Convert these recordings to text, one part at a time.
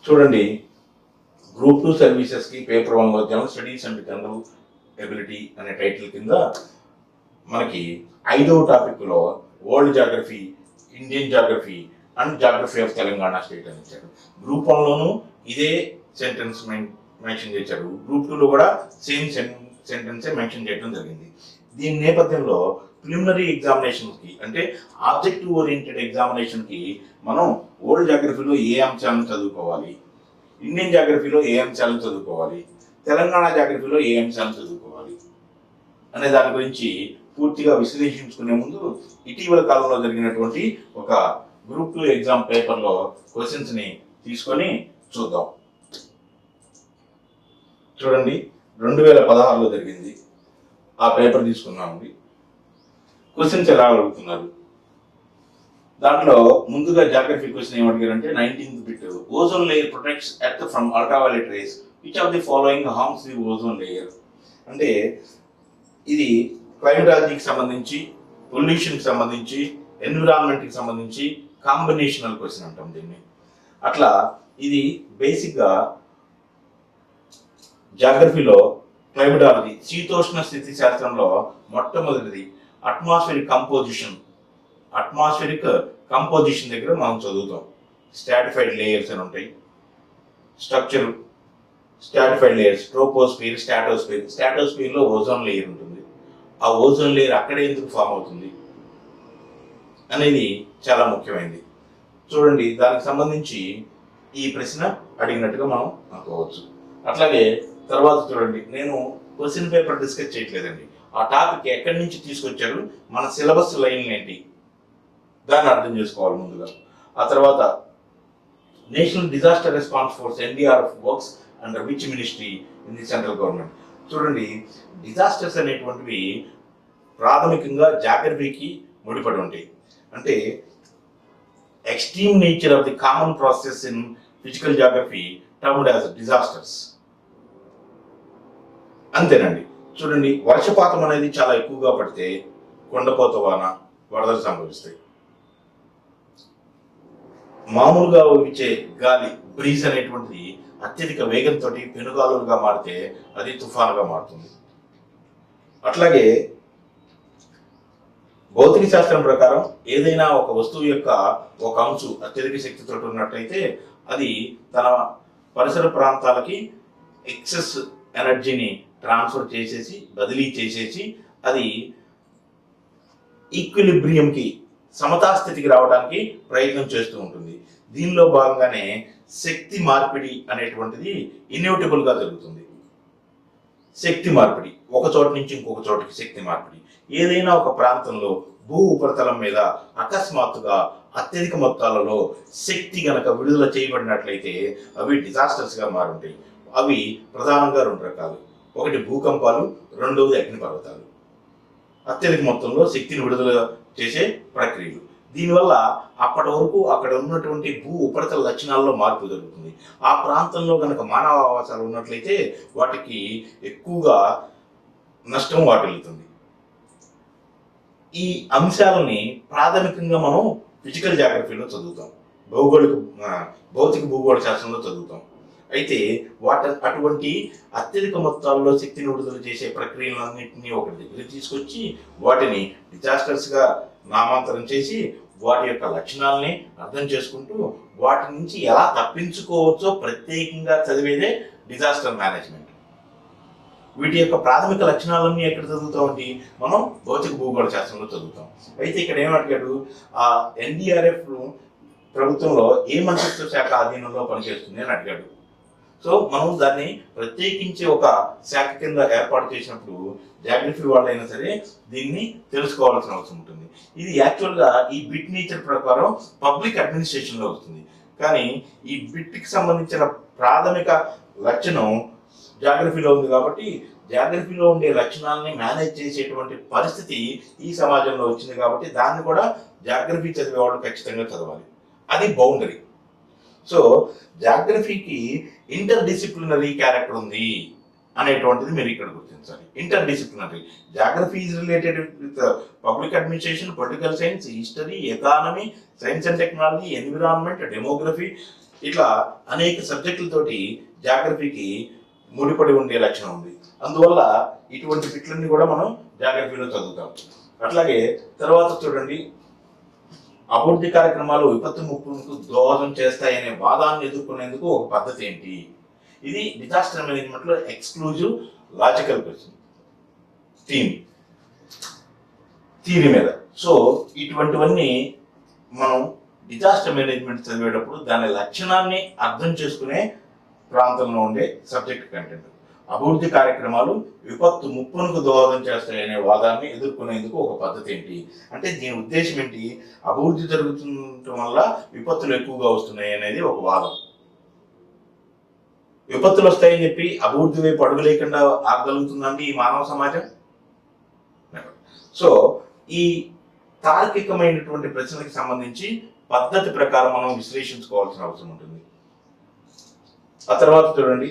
చూడండి, గ్రూప్ 2 సర్వీసెస్కి పేపర్ 1లో general studies and general ability అనే టైటిల్ కింద మనకి 5వ టాపిక్లో world geography, Indian geography and geography of Telangana state అని ఇచ్చారు. గ్రూప్ 1లోనూ ఇదే సెంటెన్స్ మెన్షన్ చేశారు. గ్రూప్ 2లో కూడా సేమ్ సెంటెన్సే మెన్షన్ చేయడం జరిగింది. దీని నేపథ్యంలో ప్రిలిమినరీ ఎగ్జామినేషన్కి అంటే ఆబ్జెక్టివ్ ఓరియంటెడ్ ఎగ్జామినేషన్కి మనం వరల్డ్ జాగ్రఫీలో ఏ అంశాలను చదువుకోవాలి, ఇండియన్ జాగ్రఫీలో ఏ అంశాలను చదువుకోవాలి, తెలంగాణ జాగ్రఫీలో ఏ అంశాలను చదువుకోవాలి అనే దాని గురించి పూర్తిగా విశ్లేషించుకునే ముందు ఇటీవల కాలంలో జరిగినటువంటి ఒక గ్రూప్ 2 ఎగ్జామ్ పేపర్లో క్వశ్చన్స్ని తీసుకొని చూద్దాం. చూడండి, 2016లో జరిగింది. ఆ పేపర్ తీసుకున్నామండి. క్వశ్చన్స్ ఎలా అడుగుతున్నారు? దాంట్లో ముందుగా జాగ్రఫీ క్వశ్చన్ ఏమడిగారంటే 19th bit, ozone layer protects earth from ultraviolet rays, which of the following harms the ozone layer. అంటే ఇది క్లైమటాలజీకి సంబంధించి, పొల్యూషన్కి సంబంధించి, ఎన్విరాన్మెంట్కి సంబంధించి కాంబినేషనల్ క్వశ్చన్ అంటాం దీన్ని. అట్లా ఇది బేసిక్గా జాగ్రఫీలో క్లైమటాలజీ శీతోష్ణ స్థితి శాస్త్రంలో మొట్టమొదటిది అట్మాస్ఫిరిక్ కంపోజిషన్ దగ్గర మనం చదువుతాం. స్ట్రాటిఫైడ్ లేయర్స్ అని ఉంటాయి. స్ట్రక్చర్ స్ట్రాటిఫైడ్ లేయర్స్, ట్రోపోస్ఫియర్, స్ట్రాటోస్ఫియర్లో ఓజోన్ లేయర్ ఉంటుంది. ఆ ఓజోన్ లేయర్ అక్కడే ఎందుకు ఫామ్ అవుతుంది అనేది చాలా ముఖ్యమైనది. చూడండి, దానికి సంబంధించి ఈ ప్రశ్న అడిగినట్టుగా మనం అనుకోవచ్చు. అట్లాగే తర్వాత చూడండి, నేను క్వశ్చన్ పేపర్ డిస్కస్ చేయట్లేదండి. ఆ టాపిక్ ఎక్కడి నుంచి తీసుకొచ్చారు, మన సిలబస్ లైన్ ఏంటి, దాన్ని అర్థం చేసుకోవాలి ముందుగా. ఆ తర్వాత national disaster response force NDRF works under which ministry in the central government. చూడండి, డిజాస్టర్స్ అనేటువంటివి ప్రాథమికంగా జాగ్రఫీకి ముడిపడి ఉంటాయి. అంటే extreme nature of the common process in physical geography termed as disasters. అంతేనండి. చూడండి, వర్షపాతం అనేది చాలా ఎక్కువగా పడితే కొండపోత వాన, వరదలు సంభవిస్తాయి. మామూలుగా వీచే గాలి బ్రీజ్ అనేటువంటిది అత్యధిక వేగంతో పెనుగాలులుగా మారితే అది తుఫానుగా మారుతుంది. అట్లాగే భౌతిక శాస్త్రం ప్రకారం ఏదైనా ఒక వస్తువు యొక్క ఒక అంశు అత్యధిక శక్తితో ఉన్నట్టయితే అది తన పరిసర ప్రాంతాలకి ఎక్సెస్ ఎనర్జీని ట్రాన్స్ఫర్ చేసేసి, బదిలీ చేసేసి అది ఈక్విలిబ్రియంకి, సమతాస్థితికి రావడానికి ప్రయత్నం చేస్తూ ఉంటుంది. దీనిలో భాగంగానే శక్తి మార్పిడి అనేటువంటిది ఇన్ఎవిటబుల్గా జరుగుతుంది. శక్తి మార్పిడి, ఒక చోట నుంచి ఇంకొక చోటికి శక్తి మార్పిడి. ఏదైనా ఒక ప్రాంతంలో భూ ఉపరితలం మీద అకస్మాత్తుగా అత్యధిక మొత్తాలలో శక్తి గనక విడుదల చేయబడినట్లయితే అవి డిజాస్టర్స్గా మారుంటాయి. అవి ప్రధానంగా 2 రకాలు. ఒకటి భూకంపాలు, రెండవది అగ్నిపర్వతాలు. అత్యధిక మొత్తంలో శక్తిని విడుదల చేసే ప్రక్రియలు. దీనివల్ల అప్పటి వరకు అక్కడ ఉన్నటువంటి భూ ఉపరితల లక్షణాల్లో మార్పు జరుగుతుంది. ఆ ప్రాంతంలో కనుక మానవ ఆవాసాలు ఉన్నట్లయితే వాటికి ఎక్కువగా నష్టం వాటిల్లుతుంది. ఈ అంశాలని ప్రాథమికంగా మనం ఫిజికల్ జాగ్రఫీలో చదువుతాం, భౌతిక భూగోళ శాస్త్రంలో చదువుతాం. అయితే అటువంటి అత్యధిక మొత్తాల్లో శక్తిని విడుదల చేసే ప్రక్రియలన్నింటినీ ఒకటి దగ్గర తీసుకొచ్చి వాటిని డిజాస్టర్స్గా నామాంతరం చేసి వాటి యొక్క లక్షణాలని అర్థం చేసుకుంటూ వాటి నుంచి ఎలా తప్పించుకోవచ్చో ప్రత్యేకంగా చదివేదే డిజాస్టర్ మేనేజ్మెంట్. వీటి యొక్క ప్రాథమిక లక్షణాలన్నీ ఎక్కడ చదువుతామండి? మనం భౌతిక భూగోళ శాస్త్రంలో చదువుతాం. అయితే ఇక్కడ ఏమడిగాడు, ఆ ఎన్డీఆర్ఎఫ్ ప్రభుత్వంలో ఏ మంత్రిత్వ శాఖ ఆధీనంలో పనిచేస్తుంది అని అడిగాడు. సో మనం దాన్ని ప్రత్యేకించి ఒక శాఖ కింద ఏర్పాటు చేసినప్పుడు జాగ్రఫీ వాళ్ళైనా సరే దీన్ని తెలుసుకోవాల్సిన అవసరం ఉంటుంది. ఇది యాక్చువల్గా ఈ బిట్ నేచర్ ప్రకారం పబ్లిక్ అడ్మినిస్ట్రేషన్లో వస్తుంది. కానీ ఈ బిట్కి సంబంధించిన ప్రాథమిక లక్షణం జాగ్రఫీలో ఉంది కాబట్టి జాగ్రఫీలో ఉండే లక్షణాలని మేనేజ్ చేసేటువంటి పరిస్థితి ఈ సమాజంలో వచ్చింది కాబట్టి దాన్ని కూడా జాగ్రఫీ చదివే వాళ్ళు ఖచ్చితంగా చదవాలి. అది బౌండరీ. సో జాగ్రఫీకి ఇంటర్ డిసిప్లినరీ క్యారెక్టర్ ఉంది అనేటువంటిది మీరు ఇక్కడ గుర్తించాలి. Inter disciplinary geography is related with public administration, political science, history, economy, science and technology, environment, demography, ఇట్లా అనేక సబ్జెక్టులతోటి జాగ్రఫీకి ముడిపడి ఉండే లక్షణం ఉంది. అందువల్ల ఇటువంటి బిట్లన్నీ కూడా మనం జాగ్రఫీలో చదువుతాం. అట్లాగే తర్వాత చూడండి, అభివృద్ధి కార్యక్రమాలు విపత్తు ముప్పుకు దోహదం చేస్తాయనే వాదాన్ని ఎదుర్కొనేందుకు ఒక పద్ధతి ఏంటి? ఇది డిజాస్టర్ మేనేజ్మెంట్ లో ఎక్స్క్లూజివ్ లాజికల్ క్వశ్చన్ థీరీ మీద. సో ఇటువంటివన్నీ మనం డిజాస్టర్ మేనేజ్మెంట్ చదివేటప్పుడు దాని లక్షణాన్ని అర్థం చేసుకునే ప్రాంతంలో ఉండే సబ్జెక్ట్ కంటెంట్. అభివృద్ధి కార్యక్రమాలు విపత్తు ముప్పునకు దోహదం చేస్తాయనే వాదాన్ని ఎదుర్కొనేందుకు ఒక పద్ధతి ఏంటి అంటే దీని ఉద్దేశం ఏంటి? అభివృద్ధి జరుగుతుండటం వల్ల విపత్తులు ఎక్కువగా వస్తున్నాయి అనేది ఒక వాదం. విపత్తులు వస్తాయని చెప్పి అభివృద్ధి వైపు అడుగు లేకుండా ఆగగలుగుతుందండి ఈ మానవ సమాజం? సో ఈ తార్కికమైనటువంటి ప్రశ్నలకు సంబంధించి పద్ధతి ప్రకారం మనం విశ్లేషించుకోవాల్సిన అవసరం ఉంటుంది. ఆ తర్వాత చూడండి,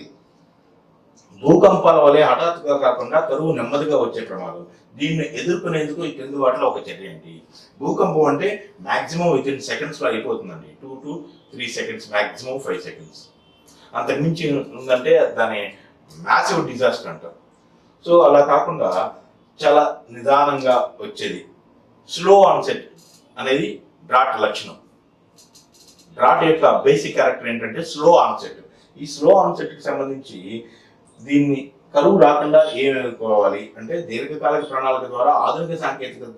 భూకంపాల వలె హఠాత్తుగా కాకుండా కరువు నెమ్మదిగా వచ్చే ప్రమాదం. దీన్ని ఎదుర్కొనేందుకు ఈ క్రింది వాటిలో ఒక చర్య ఏంటి? భూకంపం అంటే మాక్సిమం వితిన్ సెకండ్స్ లో అయిపోతుందండి. 2 to 3 seconds, మాక్సిమం 5 seconds. అంతకుమించి ఉందంటే దాని మ్యాసివ్ డిజాస్టర్ అంటారు. సో అలా కాకుండా చాలా నిదానంగా వచ్చేది. స్లో ఆన్సెట్ అనేది డ్రాట్ లక్షణం. డ్రాట్ యొక్క బేసిక్ క్యారెక్టర్ ఏంటంటే స్లో ఆన్సెట్. ఈ స్లో ఆన్సెట్కి సంబంధించి దీన్ని కరువు రాకుండా ఏం ఎదుర్కోవాలి అంటే దీర్ఘకాలిక ప్రణాళిక ద్వారా ఆధునిక సాంకేతికత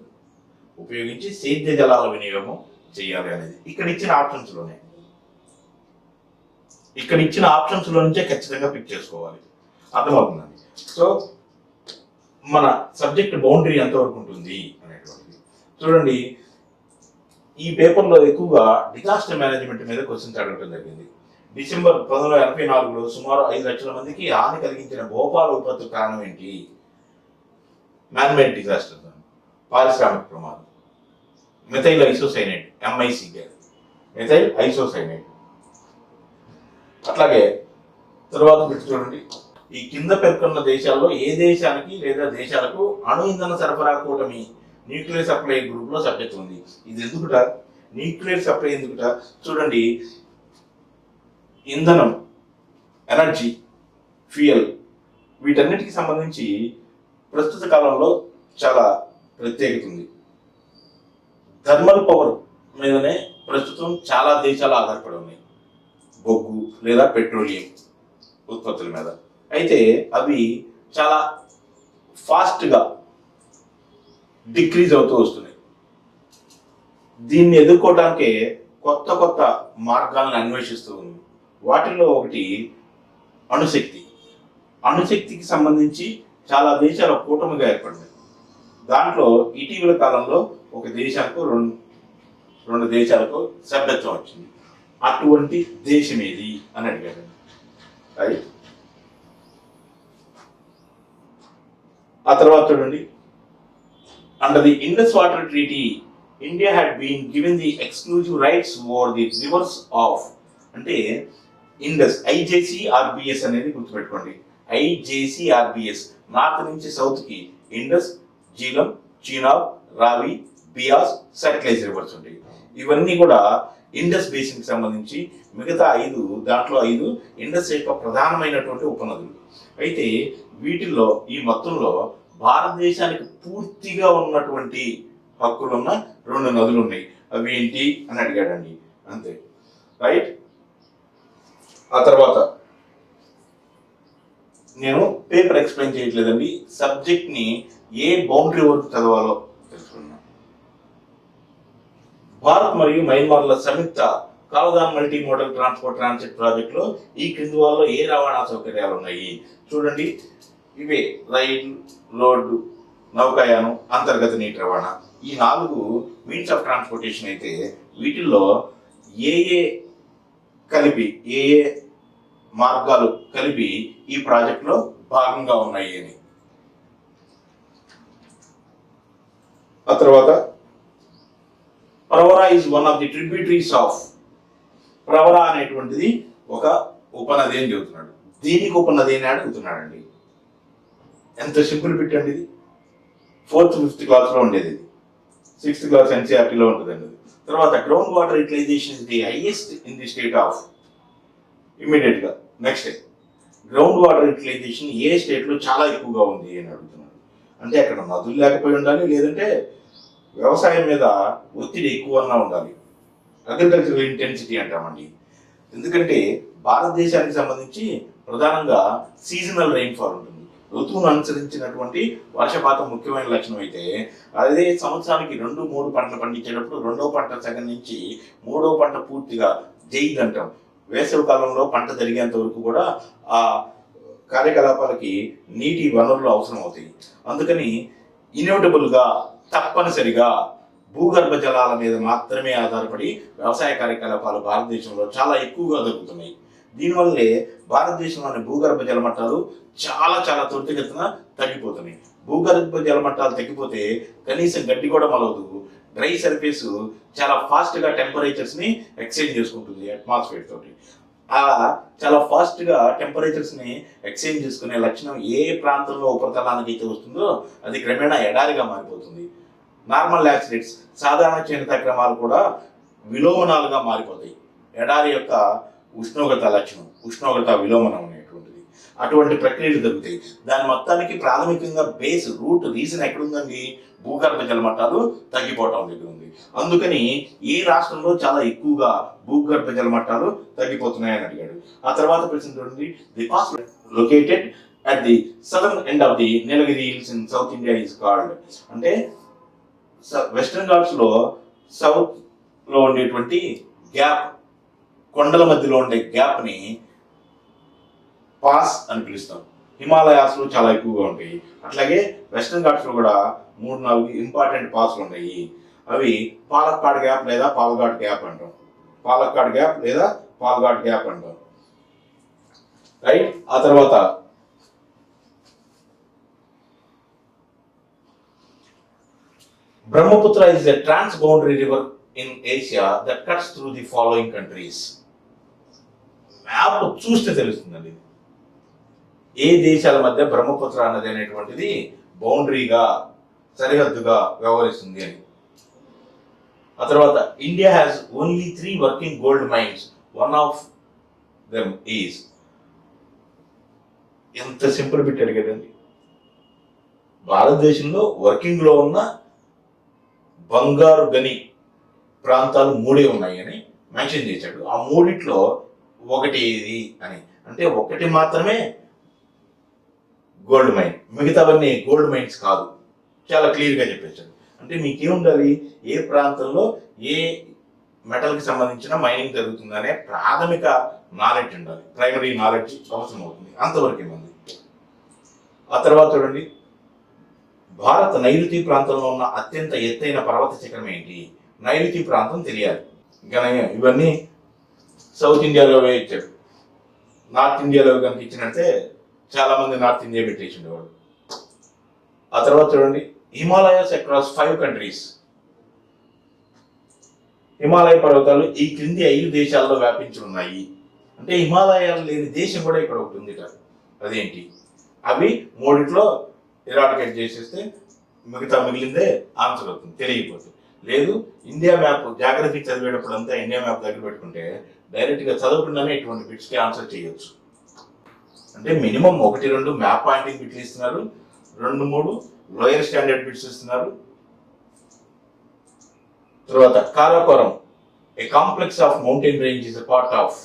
ఉపయోగించి సేద్య జలాల వినియోగం చేయాలి అనేది ఇక్కడ ఇచ్చిన ఆప్షన్స్లో నుంచే ఖచ్చితంగా పిక్ చేసుకోవాలి. అర్థమవుతుందండి. సో మన సబ్జెక్ట్ బౌండరీ ఎంతవరకు ఉంటుంది అనేటువంటిది చూడండి. ఈ పేపర్లో ఎక్కువగా డిజాస్టర్ మేనేజ్మెంట్ మీద క్వశ్చన్స్ అడగడం జరిగింది. డిసెంబర్ 1984లో సుమారు 5 లక్షల మందికి హాని కలిగించిన భోపాల్ విపత్తు కారణం ఏంటి? మ్యాన్మేడ్ డిజాస్టర్, పారిశ్రామిక ప్రమాదం, methyl isocyanide, MIC gas, methyl isocyanide. అట్లాగే తర్వాత పెట్టి చూడండి, ఈ కింద పేర్కొన్న దేశాల్లో ఏ దేశానికి లేదా దేశాలకు అణు ఇంధన సరఫరా కూటమి న్యూక్లియర్ సప్లై గ్రూప్ లో సభ్యత్వం ఉంది. ఇది ఎందుకుట? Nuclear supply ఎందుకుట? చూడండి, ఇంధనం, ఎనర్జీ, ఫ్యూయల్ వీటన్నిటికి సంబంధించి ప్రస్తుత కాలంలో చాలా ప్రత్యేకత ఉంది. థర్మల్ పవర్ మీదనే ప్రస్తుతం చాలా దేశాలు ఆధారపడి ఉన్నాయి, బొగ్గు లేదా పెట్రోలియం ఉత్పత్తుల మీద. అయితే అవి చాలా ఫాస్ట్గా డిక్రీజ్ అవుతూ వస్తున్నాయి. దీన్ని ఎదుర్కోవడానికే కొత్త కొత్త మార్గాలను అన్వేషిస్తూ ఉంది. వాటిల్లో ఒకటి అణుశక్తి. అణుశక్తికి సంబంధించి చాలా దేశాల కూటమిగా ఏర్పడింది. దాంట్లో ఇటీవల కాలంలో ఒక దేశానికి రెండు దేశాలకు సభ్యత్వం వచ్చింది. అటువంటి దేశం ఏది అని అడిగారు. రైట్. ఆ తర్వాత చూడండి, under the Indus Water Treaty India had been given the exclusive rights over the rivers of అంటే ఇండస్, IJCRBS అనేది గుర్తుపెట్టుకోండి. IJCRBS నార్త్ నుంచి సౌత్ కి ఇండస్, జీలం, చీనాబ్, రావి, బియాస్, సట్లెజ్ రివర్స్ ఉంటాయి. ఇవన్నీ కూడా ఇండస్ బేసిన్ కి సంబంధించి. మిగతా 5 దాంట్లో 5 ఇండస్ యొక్క ప్రధానమైనటువంటి ఉపనదులు. అయితే వీటిల్లో ఈ మొత్తంలో భారతదేశానికి పూర్తిగా ఉన్నటువంటి హక్కులున్న 2 నదులు ఉన్నాయి. అవి ఏంటి అని అడిగాడండి. అంతే. రైట్. ఆ తర్వాత నేను పేపర్ ఎక్స్ప్లెయిన్ చేయట్లేదండి, సబ్జెక్ట్ ని ఏ బౌండరీ వరకు చదవాలో తెలుసుకున్నాను. భారత్ మరియు మయన్మార్ల సంయుక్త కాలదాన్ మల్టీ మోడల్ ట్రాన్సిట్ ప్రాజెక్ట్ లో ఈ క్రింది వాళ్ళలో ఏ రవాణా సౌకర్యాలు ఉన్నాయి? చూడండి, ఇవే రైలు, రోడ్డు, నౌకాయానం, అంతర్గత నీటి రవాణా. ఈ 4 మీన్స్ ఆఫ్ ట్రాన్స్పోర్టేషన్ అయితే వీటిల్లో ఏ మార్గాలు కలిపి ఈ ప్రాజెక్ట్ లో భాగంగా ఉన్నాయి అని. ఆ తర్వాత Pravara is one of the tributaries of. Pravara అనేటువంటిది ఒక ఉపనది అని చెబుతున్నాడు. దీనికి ఉపనది అని అడుగుతున్నాడండి. ఎంత సింపుల్ బిట్ అండి ఇది. 4th 5th క్లాస్ లో ఉండేది, ఇది 6th క్లాస్ NCERT లో ఉంటుందండి. తర్వాత ground water utilization is the highest in the state of immediate గా నెక్స్ట్ గ్రౌండ్ వాటర్ యూటిలైజేషన్ ఏ స్టేట్ లో చాలా ఎక్కువగా ఉంది అని అడుగుతున్నాడు. అంటే అక్కడ నదులు లేకపోయి ఉండాలి, లేదంటే వ్యవసాయం మీద ఒత్తిడి ఎక్కువగా ఉండాలి. అగ్రికల్చరల్ ఇంటెన్సిటీ అంటామండి. ఎందుకంటే భారతదేశానికి సంబంధించి ప్రధానంగా సీజనల్ రైన్ఫాల్ ఉంటుంది. ఋతువును అనుసరించినటువంటి వర్షపాతం ముఖ్యమైన లక్షణం అయితే, అదే సంవత్సరానికి 2-3 పంటలు పండించేటప్పుడు రెండో పంట సగం నుంచి మూడో పంట పూర్తిగా జైద్ అంటాం. వేసవి కాలంలో పంట జరిగేంత వరకు కూడా ఆ కార్యకలాపాలకి నీటి వనరులు అవసరం అవుతాయి. అందుకని ఇన్ఎవిటబుల్గా తప్పనిసరిగా భూగర్భ జలాల మీద మాత్రమే ఆధారపడి వ్యవసాయ కార్యకలాపాలు భారతదేశంలో చాలా ఎక్కువగా జరుగుతున్నాయి. దీనివల్లే భారతదేశంలోని భూగర్భ జల మట్టాలు చాలా చాలా త్వరితగతిన తగ్గిపోతున్నాయి. భూగర్భ జల మట్టాలు తగ్గిపోతే కనీసం గడ్డి కూడా మొలవదు. డ్రై సర్ఫేస్ చాలా ఫాస్ట్గా టెంపరేచర్స్ని ఎక్స్చేంజ్ చేసుకుంటుంది అట్మాస్ఫియర్ తోటి. అలా చాలా ఫాస్ట్గా టెంపరేచర్స్ని ఎక్స్చేంజ్ చేసుకునే లక్షణం ఏ ప్రాంతంలో ఉపరితలానికి అయితే వస్తుందో అది క్రమేణా ఎడారిగా మారిపోతుంది. నార్మల్ యాక్సిడెంట్స్, సాధారణ క్షీణత క్రమాలు కూడా విలోమనాలుగా మారిపోతాయి. ఎడారి యొక్క ఉష్ణోగ్రత లక్షణం, ఉష్ణోగ్రత విలోమనం అనేటువంటిది, అటువంటి ప్రక్రియలు జరుగుతాయి. దాని మొత్తానికి ప్రాథమికంగా బేస్ రూట్ రీజన్ ఎక్కడుందండి? భూగర్భ జల మట్టాలు తగ్గిపోవటం దగ్గర ఉంది. అందుకని ఈ రాష్ట్రంలో చాలా ఎక్కువగా భూగర్భ జల మట్టాలు తగ్గిపోతున్నాయని అడిగాడు. ఆ తర్వాత ప్రశ్న చూడండి, the pass located at the southern end of the Nilgiri hills in south India is called. అంటే వెస్టర్న్ ఘాట్స్ లో సౌత్ లో ఉండేటువంటి గ్యాప్, కొండల మధ్యలో ఉండే గ్యాప్ ని పాస్ అని పిలుస్తాం. హిమాలయాస్ లో చాలా ఎక్కువగా ఉంటాయి. అట్లాగే వెస్టర్న్ ఘాట్స్ లో కూడా 3-4 ఇంపార్టెంట్ పాస్లు ఉన్నాయి. అవి పాలక్కాడ్ గ్యాప్ లేదా పాల్ఘాట్ గ్యాప్ అంటాం. పాలక్కాడ్ గ్యాప్ లేదా పాల్ఘాట్ గ్యాప్ అంటాం. రైట్. ఆ తర్వాత Brahmaputra is a transboundary river in Asia that cuts through the following countries. Map చూస్తే తెలుస్తుందండి ఏ దేశాల మధ్య బ్రహ్మపుత్ర అన్నది అనేటువంటిది బౌండరీగా, సరిహద్దుగా వ్యవహరిస్తుంది అని. ఆ తర్వాత India has only 3 working gold mines, one of them is. ఎంత సింపుల్ బిట్ అడిగాడండి. భారతదేశంలో వర్కింగ్ లో ఉన్న బంగారు గని ప్రాంతాలు 3 ఉన్నాయి అని మెన్షన్ చేశాడు. ఆ 3 ఒకటి ఇది అని, అంటే ఒకటి మాత్రమే గోల్డ్ మైన్, మిగతావన్నీ గోల్డ్ మైన్స్ కాదు. చాలా క్లియర్గా చెప్పేశాడు. అంటే మీకేముండాలి, ఏ ప్రాంతంలో ఏ మెటల్కి సంబంధించిన మైనింగ్ జరుగుతుందనే ప్రాథమిక నాలెడ్జ్ ఉండాలి. ప్రైమరీ నాలెడ్జ్ అవసరం అవుతుంది. అంతవరకు ఏముంది. ఆ తర్వాత చూడండి, భారత నైరుతి ప్రాంతంలో ఉన్న అత్యంత ఎత్తైన పర్వత శిఖరం ఏంటి? నైరుతి ప్రాంతం తెలియాలి. ఇంకా ఇవన్నీ సౌత్ ఇండియాలో ఇచ్చాడు. నార్త్ ఇండియాలో కనుక ఇచ్చినట్టే చాలా మంది నార్త్ ఇండియా పెట్టేసి ఉండేవాడు. ఆ తర్వాత చూడండి, హిమాలయాస్ అక్రాస్ 5 కంట్రీస్. హిమాలయ పర్వతాలు ఈ క్రింది 5 దేశాల్లో వ్యాపించి ఉన్నాయి. అంటే హిమాలయాలు లేని దేశం కూడా ఇక్కడ ఒకటి ఉంది కదా, అదేంటి? అవి 3 ఎరాడికేట్ చేసేస్తే మిగిలిందే ఆన్సర్ అవుతుంది, తెలియకపోతుంది. లేదు, ఇండియా మ్యాప్ జాగ్రఫీ చదివేటప్పుడు అంతా ఇండియా మ్యాప్ దగ్గర పెట్టుకుంటే డైరెక్ట్గా చదవకుండానే ఇటువంటి బిట్స్కి ఆన్సర్ చేయొచ్చు. అంటే మినిమం 1-2 మ్యాప్ పాయింటింగ్ బిట్లు ఇస్తున్నారు, 2-3 లోయర్ స్టాండర్డ్ బిట్స్ ఇస్తున్నారు. తర్వాత Karakoram, a complex of mountain range is a part of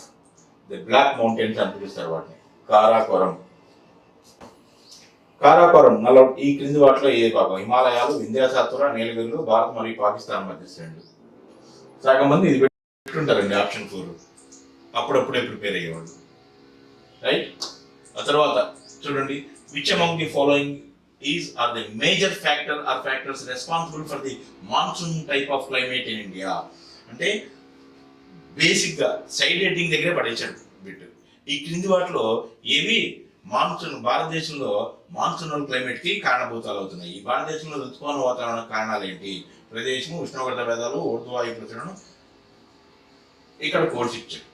the black mountains అని పిలుస్తారు వాటిని. కారాకోరం ఈ క్రింది వాటిలో ఏ భాగం? హిమాలయాలు, వింధ్యా సాత్పురా, నీలగిరులు, భారత్ మరియు పాకిస్తాన్ మధ్య శ్రేణులు. సగం మంది ఇది పెట్టుకుంటారండి ఆప్షన్ 4, అప్పుడప్పుడే ప్రిపేర్ అయ్యేవాళ్ళు. రైట్. ఆ తర్వాత చూడండి, which among the following is are the major factor or factors responsible for the monsoon type of climate in India. అంటే బేసిక్ గా సైడ్ హెడ్డింగ్ దగ్గరే పడేశాడు బిట్. ఈ క్రింది వాటిలో ఏవి భారతదేశంలో మాన్సూనల్ క్లైమేట్ కి కారణభూతాలు అవుతున్నాయి? ఈ భారతదేశంలో ఋతుపవన వాతావరణ కారణాలు ఏంటి? ప్రదేశము, ఉష్ణోగ్రత భేదాలు, ఊర్ధ్వవాయు ప్రసరణ. ఇక్కడ కోర్స్ ఇచ్చాడు.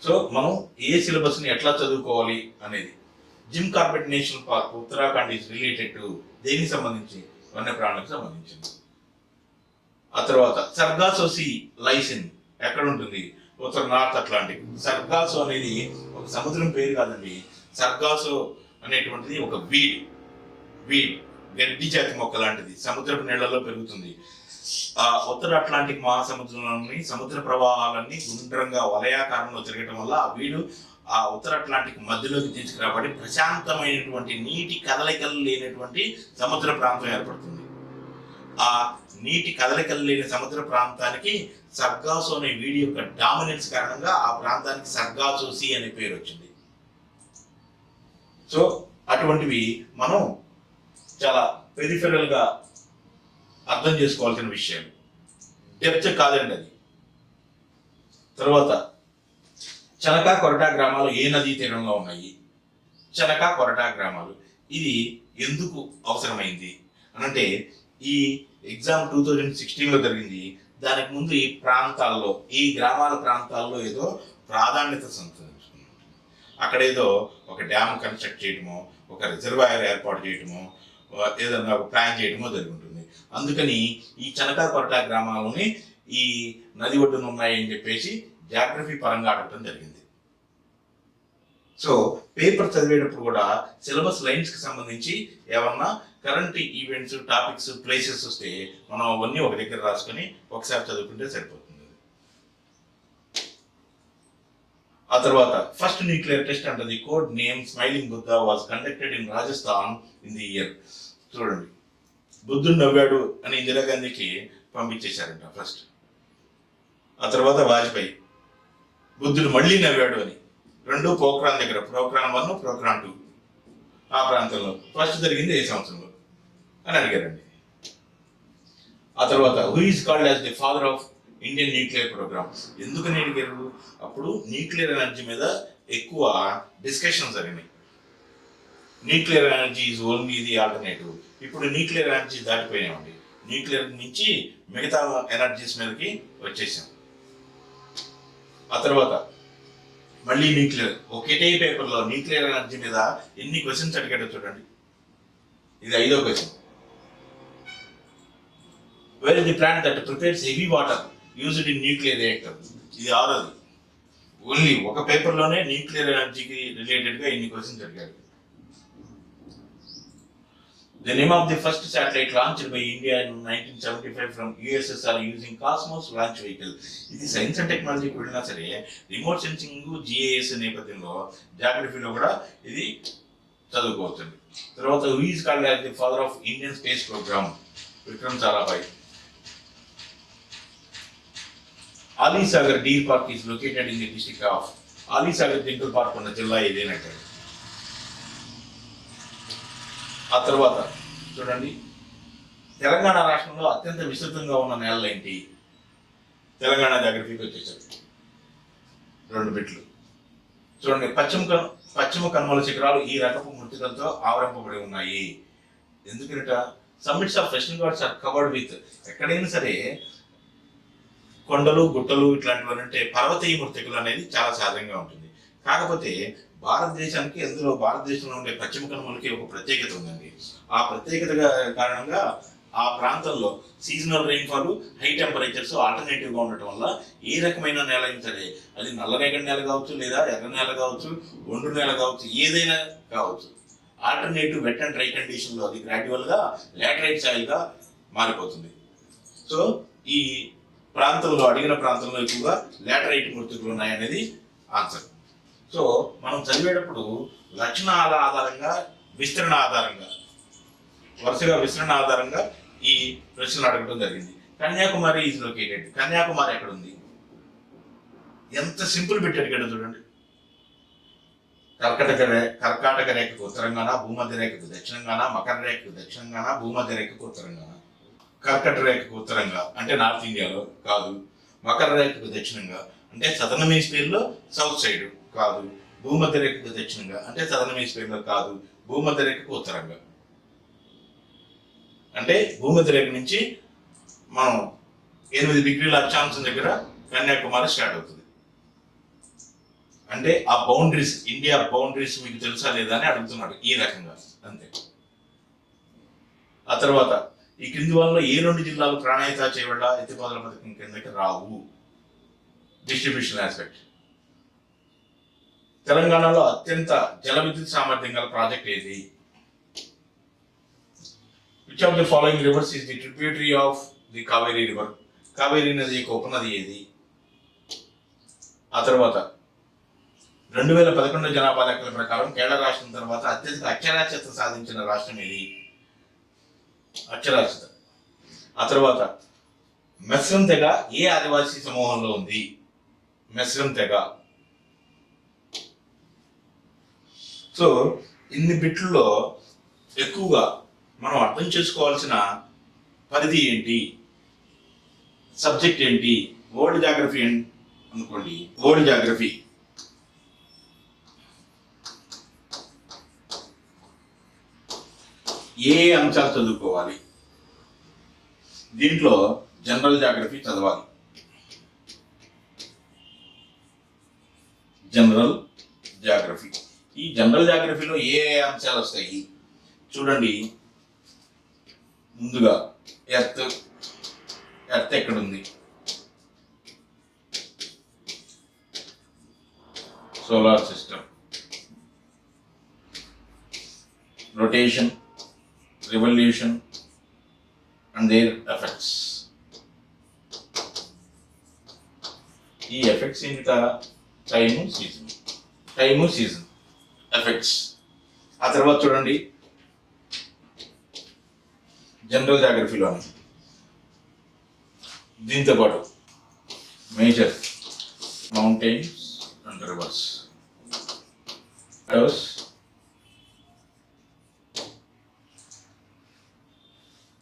సో మనం ఏ సిలబస్ ని ఎట్లా చదువుకోవాలి అనేది. Jim Corbett national park Uttarakhand is related to దేనికి సంబంధించి? వన్యప్రాణులకు సంబంధించింది. ఆ తర్వాత సర్గాసో సీ లైసిన్ ఎక్కడ ఉంటుంది? ఉత్తర నార్త్ అట్లాంటిక్. సర్గాసో అనేది ఒక సముద్రం పేరు కాదండి. సర్గాసో అనేటువంటిది ఒక వీడ్ గడ్డి జాతి మొక్క లాంటిది, సముద్రపు నీళ్లలో పెరుగుతుంది. ఆ ఉత్తర అట్లాంటిక్ మహాసముద్రంలోని సముద్ర ప్రవాహాలన్నీ గుండ్రంగా వలయాకారంలో తిరగటం వల్ల ఆ వీడు ఆ ఉత్తర అట్లాంటిక్ మధ్యలోకి తీసుకురాబడి ప్రశాంతమైనటువంటి నీటి కదలికలు లేనటువంటి సముద్ర ప్రాంతం ఏర్పడుతుంది. ఆ నీటి కదలికలు లేని సముద్ర ప్రాంతానికి సర్గాసో అనే వీడి యొక్క డామినెన్స్ కారణంగా ఆ ప్రాంతానికి సర్గాసో సీ అనే పేరు వచ్చింది. సో అటువంటివి మనం చాలా పెరిఫెరల్ గా అర్థం చేసుకోవాల్సిన విషయాలు, డెప్త్ కాదండి అది. తర్వాత చనకా కొరటా గ్రామాలు ఏ నదీ తీరంలో ఉన్నాయి? చనకా కొరటా గ్రామాలు ఇది ఎందుకు అవసరమైంది అనంటే, ఈ ఎగ్జామ్ 2016లో జరిగింది. దానికి ముందు ఈ ప్రాంతాల్లో, ఈ గ్రామాల ప్రాంతాల్లో ఏదో ప్రాధాన్యత సంతరించుకుంది. అక్కడేదో ఒక డ్యామ్ కన్స్ట్రక్ట్ చేయటమో, ఒక రిజర్వాయర్ ఏర్పాటు చేయటమో, ఏదన్నా ఒక ప్లాన్ చేయటమో జరుగుతుంది. అందుకని ఈ చనకా కొరటా గ్రామాలని ఈ నది ఒడ్డున ఉన్నాయని చెప్పేసి జాగ్రఫీ పరంగా అడగటం జరిగింది. సో పేపర్ చదివేటప్పుడు కూడా సిలబస్ లైన్స్ కి సంబంధించి ఏమన్నా కరెంట్ ఈవెంట్స్, టాపిక్స్, ప్లేసెస్ వస్తే మనం అవన్నీ ఒక దగ్గర రాసుకొని ఒకసారి చదువుకుంటే సరిపోతుంది. ఆ తర్వాత first nuclear test and the code name smiling Buddha was conducted in Rajasthan in the year. చూడండి, బుద్ధుడు నవ్వాడు అని ఇందిరాగాంధీకి పంపించేశారంట ఫస్ట్. ఆ తర్వాత వాజ్పేయి బుద్ధుడు మళ్ళీ నవ్వాడు అని, రెండు పోఖ్రాన్ దగ్గర, ప్రోగ్రామ్ 1, ప్రోగ్రామ్ 2 ఆ ప్రాంతంలో ఫస్ట్ జరిగింది ఏ సంవత్సరంలో అని అడిగారండి. ఆ తర్వాత who is called as the father of Indian nuclear programme ఎందుకని అడిగారు? అప్పుడు న్యూక్లియర్ ఎనర్జీ మీద ఎక్కువ డిస్కషన్స్ జరిగినాయి. Nuclear energy is only the alternative. ఇప్పుడు న్యూక్లియర్ ఎనర్జీ దాటిపోయామండి, న్యూక్లియర్ నుంచి మిగతా ఎనర్జీస్ మీదకి వచ్చేసాం. ఆ తర్వాత మళ్ళీ న్యూక్లియర్, ఒకటే పేపర్లో న్యూక్లియర్ ఎనర్జీ మీద ఎన్ని క్వశ్చన్స్ అడిగాడో చూడండి. ఇది 5వ question. Where is the plant that prepares heavy water used in nuclear reactor? ఇది 6వది. ఓన్లీ ఒక పేపర్లోనే న్యూక్లియర్ ఎనర్జీకి రిలేటెడ్ గా ఇన్ని క్వశ్చన్స్ అడిగాడు. The name of the first satellite launched by India in 1975 from USSR using Cosmos launch vehicle. ఇది science and టెక్నాలజీకి వెళ్ళినా సరే రిమోట్ సెన్సింగ్, GIS నేపథ్యంలో జాగ్రఫీలో కూడా ఇది చదువుకోవచ్చండి. తర్వాత who is called as the father of Indian space program? Vikram Sarabhai. Alisagar deer park is located in the district of, Alisagar జంతువుల పార్క్ ఉన్న జిల్లా ఇదేనంటారు. ఆ తర్వాత చూడండి, తెలంగాణ రాష్ట్రంలో అత్యంత విస్తృతంగా ఉన్న నేలలు ఏంటి? తెలంగాణ జాగ్రఫీకి వచ్చేసారు 2 బిట్లు. చూడండి, పశ్చిమ కనుమల శిఖరాలు ఈ రకపు మృతికలతో ఆవరింపబడి ఉన్నాయి. ఎందుకంట? Summits of Western Ghats are covered with, ఎక్కడైనా సరే కొండలు, గుట్టలు ఇట్లాంటివి అంటే పర్వతీయ మృతికలు అనేది చాలా సహజంగా ఉంటుంది. కాకపోతే భారతదేశానికి, అందులో భారతదేశంలో ఉండే పశ్చిమ కనుమలకి ఒక ప్రత్యేకత ఉందండి. ఆ ప్రత్యేకత కారణంగా ఆ ప్రాంతంలో seasonal rainfall, high temperatures alternative గా ఉండటం వల్ల ఏ రకమైన నేల అయినా సరే, అది నల్లరేగడి నేల కావచ్చు, లేదా ఎర్ర నేల కావచ్చు, ఒండ్రు నేల కావచ్చు, ఏదైనా కావచ్చు, alternative wet and dry condition లో అది గ్రాడ్యువల్ గా లాటరైట్ సాయిల్ గా మారిపోతుంది. సో ఈ ప్రాంతంలో, అడిగిన ప్రాంతంలో ఎక్కువగా లాటరైట్ మృతికలు ఉన్నాయనేది ఆన్సర్. సో మనం చదివేటప్పుడు లక్షణాల ఆధారంగా, విస్తరణ ఆధారంగా, వరుసగా విస్తరణ ఆధారంగా ఈ ప్రశ్నలు అడగడం జరిగింది. కన్యాకుమారి ఈజ్ లొకేటెడ్, కన్యాకుమారి ఎక్కడ ఉంది? ఎంత సింపుల్ పెట్టాడు కదా చూడండి. కర్కాటక రేఖకు ఉత్తరంగాన, భూమధ్య రేఖకు దక్షిణంగాన, మకర రేఖకు దక్షిణంగాన, భూమధ్య రేఖకు ఉత్తరంగాన. కర్కట రేఖకు ఉత్తరంగా అంటే నార్త్ ఇండియాలో కాదు, మకర రేఖకు దక్షిణంగా అంటే సదర్న్ హెమిస్ఫియర్లో సౌత్ సైడ్ కాదు, భూమధ్య రేఖకు దక్షిణంగా అంటే సదర్న్ హెమిస్ఫియర్లో కాదు, భూమధ్య రేఖకు ఉత్తరంగా అంటే భూమధ్య రేఖ నుంచి మనం 8 డిగ్రీల అక్షాంశం దగ్గర కన్యాకుమారి స్టార్ట్ అవుతుంది. అంటే ఆ బౌండరీస్, ఇండియా బౌండరీస్ మీకు తెలుసా లేదా అని అడుగుతున్నాడు ఈ రకంగా, అంతే. ఆ తర్వాత ఈ క్రింది వాళ్ళలో ఏ 2 జిల్లాలు ప్రాణాయిత చేయబడ్డ ఎత్తిపోతల పథకం కిందకి రావు? Distribution aspect. తెలంగాణలో అత్యంత జల విద్యుత్ సామర్థ్యం గల ప్రాజెక్ట్ ఏది? Which of the following reverse is the tributary of the Kaveri river? Kaveri నది యొక్క ఉపనది ఏది? ఆ తర్వాత 2011 జనాభా లెక్కల ప్రకారం కేరళ రాష్ట్రం తర్వాత అత్యధిక అక్షరాస్యత సాధించిన రాష్ట్రం ఏది? అక్షరాస్యత. ఆ తర్వాత మెస్రం తెగ ఏ ఆదివాసీ సమూహంలో ఉంది? మెస్రం తెగ. సో ఇన్ని బిట్లలో ఎక్కువగా మనం అర్థం చేసుకోవాల్సిన పరిధి ఏంటి, సబ్జెక్ట్ ఏంటి? వరల్డ్ జాగ్రఫీ అనుకోండి. వరల్డ్ జాగ్రఫీ ఏ అంశాలు చదువుకోవాలి? దీంట్లో జనరల్ జాగ్రఫీ చదవాలి. General geography. ఈ జనరల్ జాగ్రఫీలో ఏ అంశాలు వస్తాయి చూడండి. ముందుగా ఎర్త్ ఎక్కడుంది? Solar system. Rotation, revolution and their effects. ఈ ఎఫెక్ట్స్ ఇంకా టైము సీజన్ ఎఫెక్ట్స్. ఆ తర్వాత చూడండి జనరల్ జాగ్రఫీలోని దీంతో పాటు major mountains and rivers.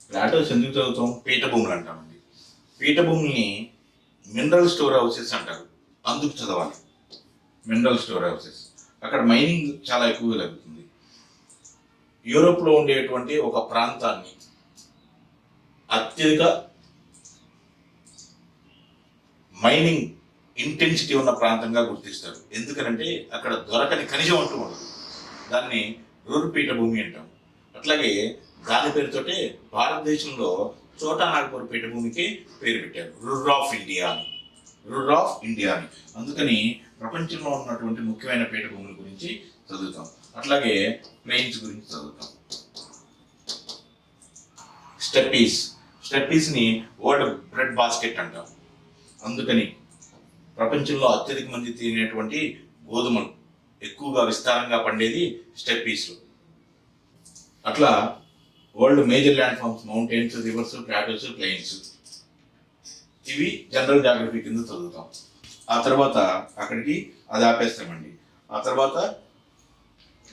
Plateaus ఎందుకు చదువుతాం? పీఠభూములు అంటామండి. పీఠభూముల్ని మినరల్ స్టోర్ హౌసెస్ అంటారు, అందుకు చదవాలి. Mineral store houses. అక్కడ మైనింగ్ చాలా ఎక్కువగా జరుగుతుంది. యూరోప్లో ఉండేటువంటి ఒక ప్రాంతాన్ని అత్యధిక మైనింగ్ ఇంటెన్సిటీ ఉన్న ప్రాంతంగా గుర్తిస్తారు. ఎందుకనంటే అక్కడ దొరకని ఖనిజం అంటూ ఉండదు. దాన్ని రూర్పీఠ భూమి అంటాం. అట్లాగే దాని పేరుతోటే భారతదేశంలో చోటా నాగపూర్ పీఠభూమికి పేరు పెట్టారు, రుర్ ఆఫ్ ఇండియా అని. అందుకని ప్రపంచంలో ఉన్నటువంటి ముఖ్యమైన పీఠభూముల గురించి చదువుతాం. అట్లాగే ప్లెయిన్స్ గురించి చదువుతాం. స్టెప్పీస్ని వరల్డ్ బ్రెడ్ బాస్కెట్ అంటాం. అందుకని ప్రపంచంలో అత్యధిక మంది తినేటువంటి గోధుమలు ఎక్కువగా విస్తారంగా పండేది స్టెప్పీస్లో. అట్లా world major land forms, mountains, rivers, plateaus, plains. ఇవి జనరల్ జాగ్రఫీ కింద చదువుతాం. ఆ తర్వాత అక్కడికి అది ఆపేస్తామండి. ఆ తర్వాత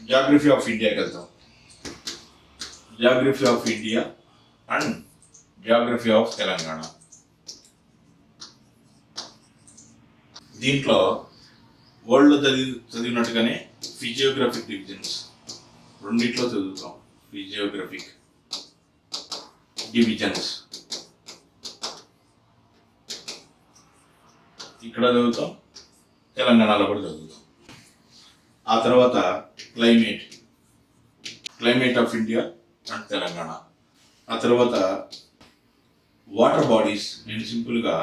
జాగ్రఫీ ఆఫ్ ఇండియాకి వెళ్తాం. Geography of India and geography of Telangana. దీంట్లో వరల్డ్లో చదివినట్టుగానే ఫిజియోగ్రఫిక్ డివిజన్స్ రెండిట్లో చదువుతాం. ఫిజియోగ్రఫిక్ డివిజన్స్ ఇక్కడ చదువుతాం, తెలంగాణలో కూడా చదువుతాం. ఆ తర్వాత climate of India and Telangana. ఆ తర్వాత వాటర్ బాడీస్. నేను సింపుల్గా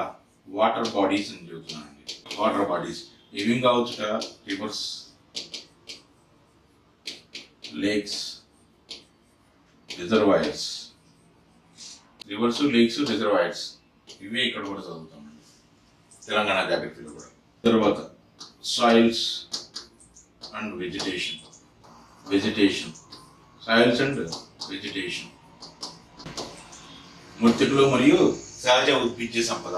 వాటర్ బాడీస్ అని చెబుతున్నానండి. వాటర్ బాడీస్ ఇవేం కావచ్చు కదా, rivers, lakes, reservoirs. Rivers, lakes, reservoirs ఇవే ఇక్కడ కూడా చదువుతామండి తెలంగాణ జాగ్రఫీలో కూడా. తర్వాత soils and vegetation. Soils and vegetation. మృతికలు మరియు సహజ ఉద్భిజ్య సంపద,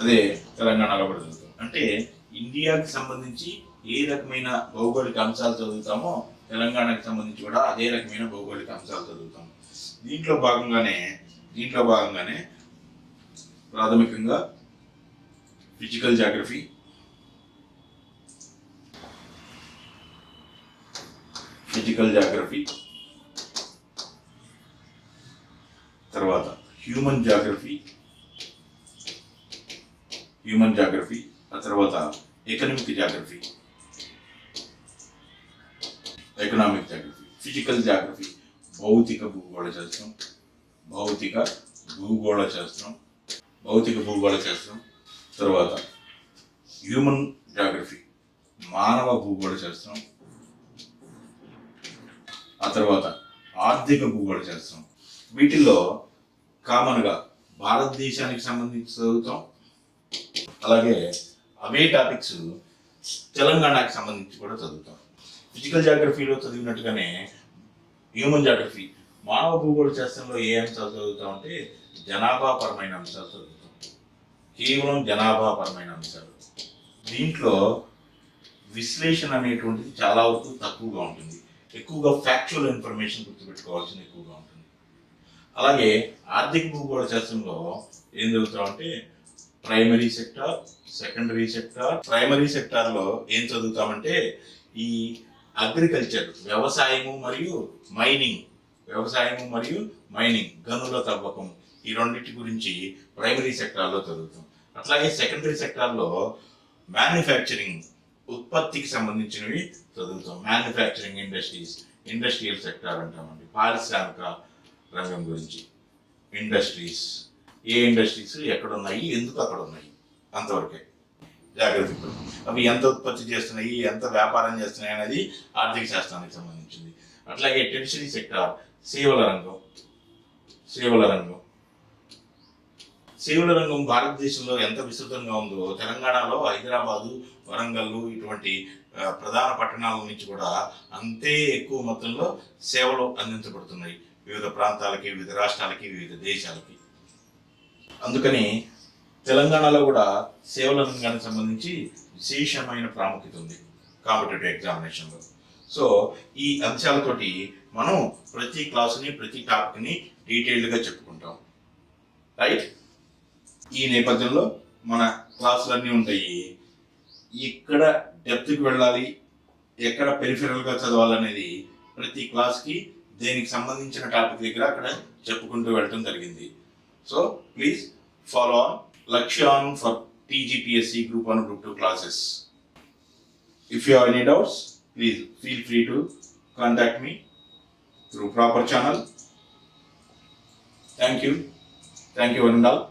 అదే తెలంగాణలో కూడా చదువుతాం. అంటే ఇండియాకి సంబంధించి ఏ రకమైన భౌగోళిక అంశాలు చదువుతామో తెలంగాణకి సంబంధించి కూడా అదే రకమైన భౌగోళిక అంశాలు చదువుతాం. దీంట్లో భాగంగానే ప్రాథమికంగా ఫిజికల్ జాగ్రఫీ, తర్వాత హ్యూమన్ జాగ్రఫీ, ఆ తర్వాత ఎకనామిక్ జాగ్రఫీ, ఫిజికల్ జాగ్రఫీ భౌతిక భూగోళ శాస్త్రం, తర్వాత హ్యూమన్ జాగ్రఫీ మానవ భూగోళ శాస్త్రం, ఆ తర్వాత ఆర్థిక భూగోళ శాస్త్రం. వీటిల్లో కామన్గా భారతదేశానికి సంబంధించి చదువుతాం, అలాగే అవే టాపిక్స్ తెలంగాణకి సంబంధించి కూడా చదువుతాం. ఫిజికల్ జాగ్రఫీలో చదివినట్టుగానే హ్యూమన్ జాగ్రఫీ మానవ భూగోళ శాస్త్రంలో ఏ అంశాలు చదువుతామంటే జనాభాపరమైన అంశాలు చదువుతాం, కేవలం జనాభాపరమైన అంశాలు. దీంట్లో విశ్లేషణ అనేటువంటిది చాలా వరకు తక్కువగా ఉంటుంది, ఎక్కువగా ఫ్యాక్చువల్ ఇన్ఫర్మేషన్ గుర్తుపెట్టుకోవాల్సింది ఎక్కువగా ఉంటుంది. అలాగే ఆర్థిక భూగోళ శాస్త్రంలో ఏం చదువుతామంటే primary sector, secondary sector. Primary సెక్టార్లో ఏం చదువుతామంటే ఈ అగ్రికల్చర్, వ్యవసాయము మరియు మైనింగ్, గనుల తవ్వకం, ఈ రెండింటి గురించి ప్రైమరీ సెక్టార్లో చదువుతాం. అట్లాగే సెకండరీ సెక్టార్లో మ్యానుఫ్యాక్చరింగ్, ఉత్పత్తికి సంబంధించినవి చదువుతాం. మ్యానుఫ్యాక్చరింగ్ ఇండస్ట్రియల్ సెక్టార్ అంటామండి. పారిశ్రామిక రంగం గురించి ఇండస్ట్రీస్, ఏ ఇండస్ట్రీస్ ఎక్కడ ఉన్నాయి, ఎందుకు అక్కడ ఉన్నాయి, అంతవరకే జాగ్రత్త. అవి ఎంత ఉత్పత్తి చేస్తున్నాయి, ఎంత వ్యాపారం చేస్తున్నాయి అనేది ఆర్థిక శాస్త్రానికి సంబంధించింది. అట్లాగే టెరిషరీ సెక్టార్, సేవల రంగం భారతదేశంలో ఎంత విస్తృతంగా ఉందో, తెలంగాణలో హైదరాబాదు, వరంగల్ ఇటువంటి ప్రధాన పట్టణాల నుంచి కూడా అంతే ఎక్కువ మొత్తంలో సేవలు అందించబడుతున్నాయి వివిధ ప్రాంతాలకి, వివిధ రాష్ట్రాలకి, వివిధ దేశాలకి. అందుకని తెలంగాణలో కూడా సేవల రంగానికి సంబంధించి విశేషమైన ప్రాముఖ్యత ఉంది కాంపిటేటివ్ ఎగ్జామినేషన్లో. సో ఈ అంశాలతోటి మనం ప్రతి క్లాసుని, ప్రతి టాపిక్ని డీటెయిల్డ్గా చెప్పుకుంటాం, రైట్? ఈ నేపథ్యంలో మన క్లాసులన్నీ ఉంటాయి. ఎక్కడ డెప్త్కి వెళ్ళాలి, ఎక్కడ పెరిఫెరల్గా చదవాలనేది ప్రతి క్లాస్కి దేనికి సంబంధించిన టాపిక్ దగ్గర అక్కడ చెప్పుకుంటూ వెళ్ళటం జరిగింది. So please follow on Lakshan for TGPSC Group 1 Group 2 classes. If you have any doubts, please feel free to contact me through proper channel. Thank you one and all.